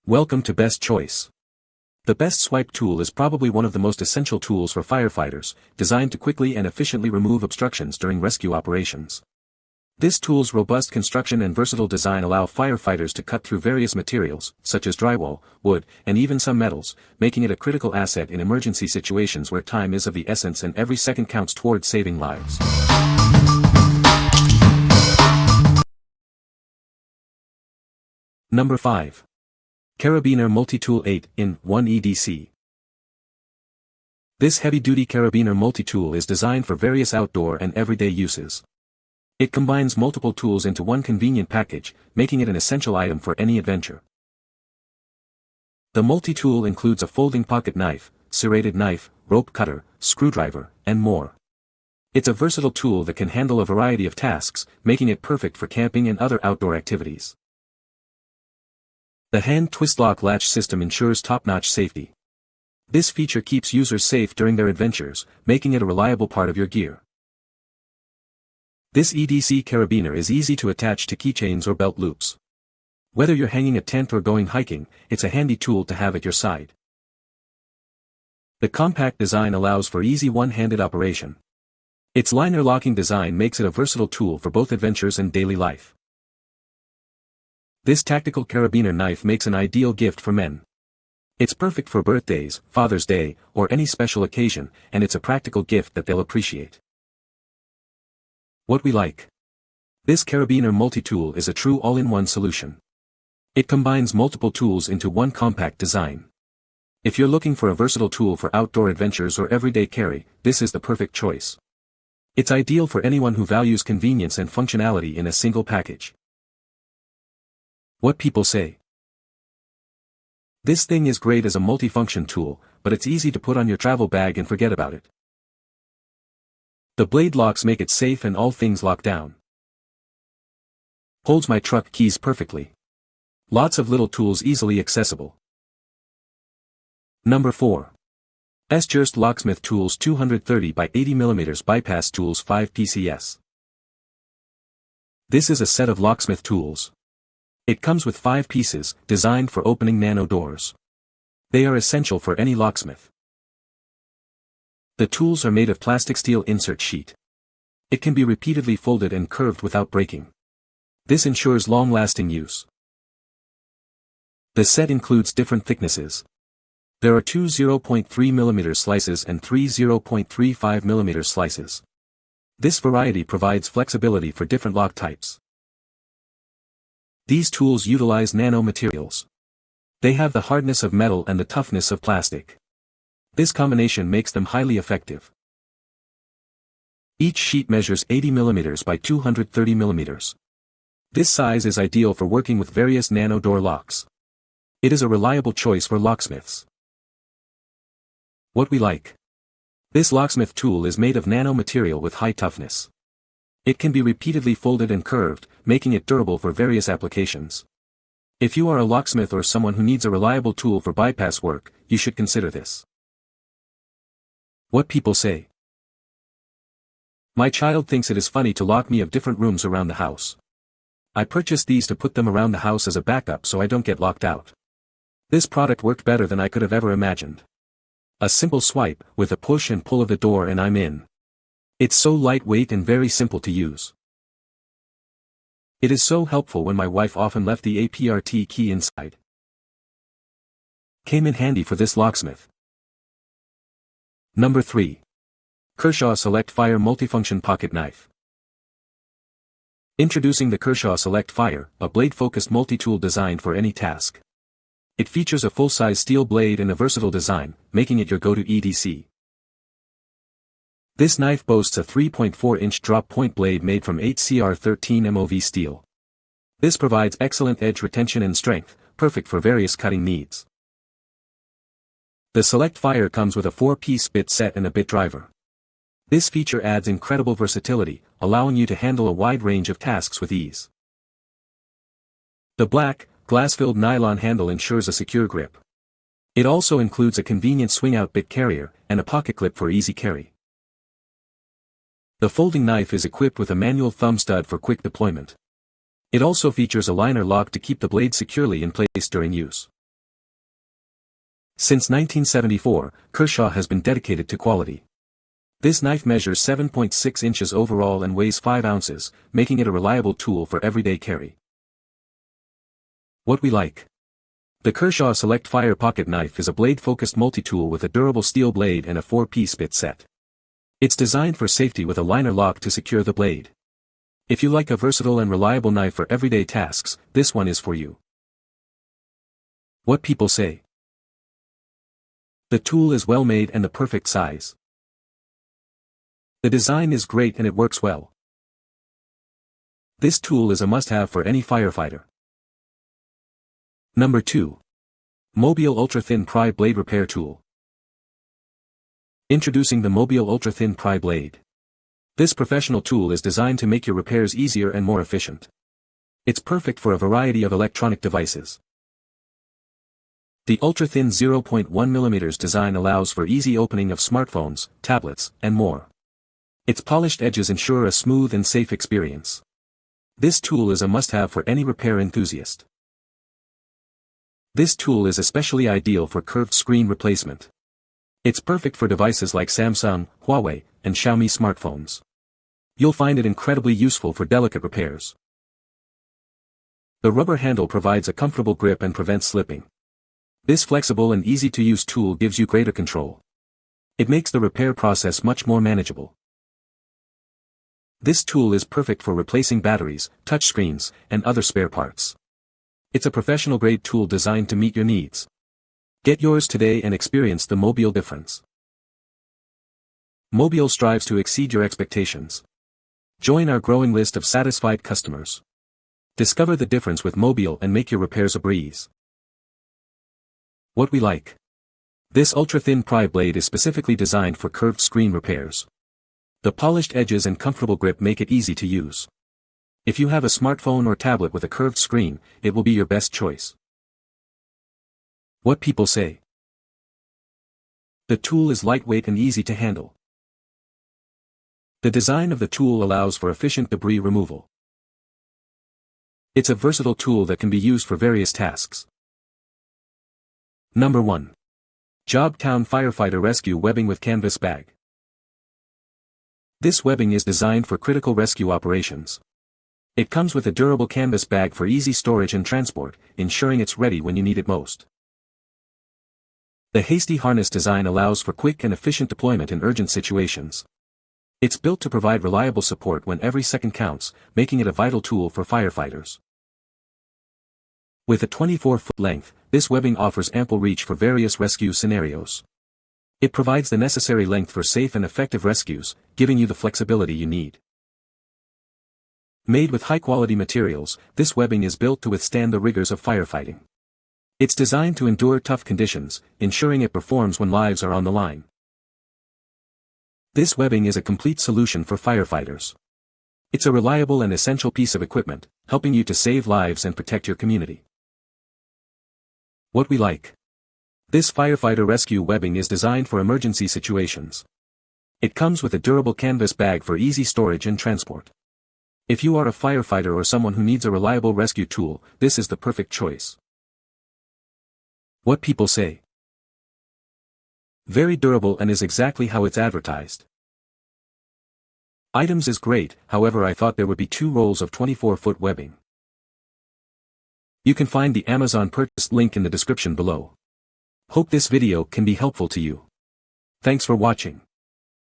Welcome to Best Choice. The Best Swipe tool is probably one of the most essential tools for firefighters, designed to quickly and efficiently remove obstructions during rescue operations. This tool's robust construction and versatile design allow firefighters to cut through various materials, such as drywall, wood, and even some metals, making it a critical asset in emergency situations where time is of the essence and every second counts towards saving lives. Number 5. Carabiner Multitool 8-in-1 EDC. This heavy-duty Carabiner Multitool is designed for various outdoor and everyday uses. It combines multiple tools into one convenient package, making it an essential item for any adventure. The multi-tool includes a folding pocket knife, serrated knife, rope cutter, screwdriver, and more. It's a versatile tool that can handle a variety of tasks, making it perfect for camping and other outdoor activities. The hand twist lock latch system ensures top-notch safety. This feature keeps users safe during their adventures, making it a reliable part of your gear. This EDC carabiner is easy to attach to keychains or belt loops. Whether you're hanging a tent or going hiking, it's a handy tool to have at your side. The compact design allows for easy one-handed operation. Its liner locking design makes it a versatile tool for both adventures and daily life. This tactical carabiner knife makes an ideal gift for men. It's perfect for birthdays, Father's Day, or any special occasion, and it's a practical gift that they'll appreciate. What we like. This Carabiner Multitool is a true all-in-one solution. It combines multiple tools into one compact design. If you're looking for a versatile tool for outdoor adventures or everyday carry, this is the perfect choice. It's ideal for anyone who values convenience and functionality in a single package. What people say. This thing is great as a multifunction tool, but it's easy to put on your travel bag and forget about it. The blade locks make it safe and all things lock down. Holds my truck keys perfectly. Lots of little tools easily accessible. Number 4. SGerste Locksmith Tools 230 by 80 mm Bypass Tools 5 PCS. This is a set of locksmith tools. It comes with 5 pieces, designed for opening nano doors. They are essential for any locksmith. The tools are made of plastic steel insert sheet. It can be repeatedly folded and curved without breaking. This ensures long-lasting use. The set includes different thicknesses. There are 2 0.3 mm slices and 3 0.35 mm slices. This variety provides flexibility for different lock types. These tools utilize nano materials. They have the hardness of metal and the toughness of plastic. This combination makes them highly effective. Each sheet measures 80 mm by 230 mm. This size is ideal for working with various nano door locks. It is a reliable choice for locksmiths. What we like. This locksmith tool is made of nano material with high toughness. It can be repeatedly folded and curved, making it durable for various applications. If you are a locksmith or someone who needs a reliable tool for bypass work, you should consider this. What people say. My child thinks it is funny to lock me of different rooms around the house. I purchased these to put them around the house as a backup so I don't get locked out. This product worked better than I could have ever imagined. A simple swipe, with a push and pull of the door and I'm in. It's so lightweight and very simple to use. It is so helpful when my wife often left the APRT key inside. Came in handy for this locksmith. Number 3. Kershaw Select Fire Multifunction Pocket Knife. Introducing the Kershaw Select Fire, a blade-focused multi-tool designed for any task. It features a full-size steel blade and a versatile design, making it your go-to EDC. This knife boasts a 3.4-inch drop-point blade made from 8cr13 MOV steel. This provides excellent edge retention and strength, perfect for various cutting needs. The Select Fire comes with a 4-piece bit set and a bit driver. This feature adds incredible versatility, allowing you to handle a wide range of tasks with ease. The black, glass-filled nylon handle ensures a secure grip. It also includes a convenient swing-out bit carrier, and a pocket clip for easy carry. The folding knife is equipped with a manual thumb stud for quick deployment. It also features a liner lock to keep the blade securely in place during use. Since 1974, Kershaw has been dedicated to quality. This knife measures 7.6 inches overall and weighs 5 ounces, making it a reliable tool for everyday carry. What we like. The Kershaw Select Fire Pocket Knife is a blade-focused multi-tool with a durable steel blade and a 4-piece bit set. It's designed for safety with a liner lock to secure the blade. If you like a versatile and reliable knife for everyday tasks, this one is for you. What people say. The tool is well made and the perfect size. The design is great and it works well. This tool is a must-have for any firefighter. Number 2. MMOBIEL Ultra Thin Pry Blade Repair Tool. Introducing the MMOBIEL Ultra Thin Pry Blade. This professional tool is designed to make your repairs easier and more efficient. It's perfect for a variety of electronic devices. The ultra-thin 0.1 mm design allows for easy opening of smartphones, tablets, and more. Its polished edges ensure a smooth and safe experience. This tool is a must-have for any repair enthusiast. This tool is especially ideal for curved screen replacement. It's perfect for devices like Samsung, Huawei, and Xiaomi smartphones. You'll find it incredibly useful for delicate repairs. The rubber handle provides a comfortable grip and prevents slipping. This flexible and easy-to-use tool gives you greater control. It makes the repair process much more manageable. This tool is perfect for replacing batteries, touchscreens, and other spare parts. It's a professional-grade tool designed to meet your needs. Get yours today and experience the MMOBIEL difference. MMOBIEL strives to exceed your expectations. Join our growing list of satisfied customers. Discover the difference with MMOBIEL and make your repairs a breeze. What we like. This ultra-thin pry blade is specifically designed for curved screen repairs. The polished edges and comfortable grip make it easy to use. If you have a smartphone or tablet with a curved screen, it will be your best choice. What people say. The tool is lightweight and easy to handle. The design of the tool allows for efficient debris removal. It's a versatile tool that can be used for various tasks. Number 1. Jobtown Firefighter Rescue Webbing with Canvas Bag. This webbing is designed for critical rescue operations. It comes with a durable canvas bag for easy storage and transport, ensuring it's ready when you need it most. The hasty harness design allows for quick and efficient deployment in urgent situations. It's built to provide reliable support when every second counts, making it a vital tool for firefighters. With a 24-foot length, this webbing offers ample reach for various rescue scenarios. It provides the necessary length for safe and effective rescues, giving you the flexibility you need. Made with high-quality materials, this webbing is built to withstand the rigors of firefighting. It's designed to endure tough conditions, ensuring it performs when lives are on the line. This webbing is a complete solution for firefighters. It's a reliable and essential piece of equipment, helping you to save lives and protect your community. What we like. This firefighter rescue webbing is designed for emergency situations. It comes with a durable canvas bag for easy storage and transport. If you are a firefighter or someone who needs a reliable rescue tool, this is the perfect choice. What people say. Very durable and is exactly how it's advertised. Items is great, however I thought there would be 2 rolls of 24-foot webbing. You can find the Amazon purchase link in the description below. Hope this video can be helpful to you. Thanks for watching.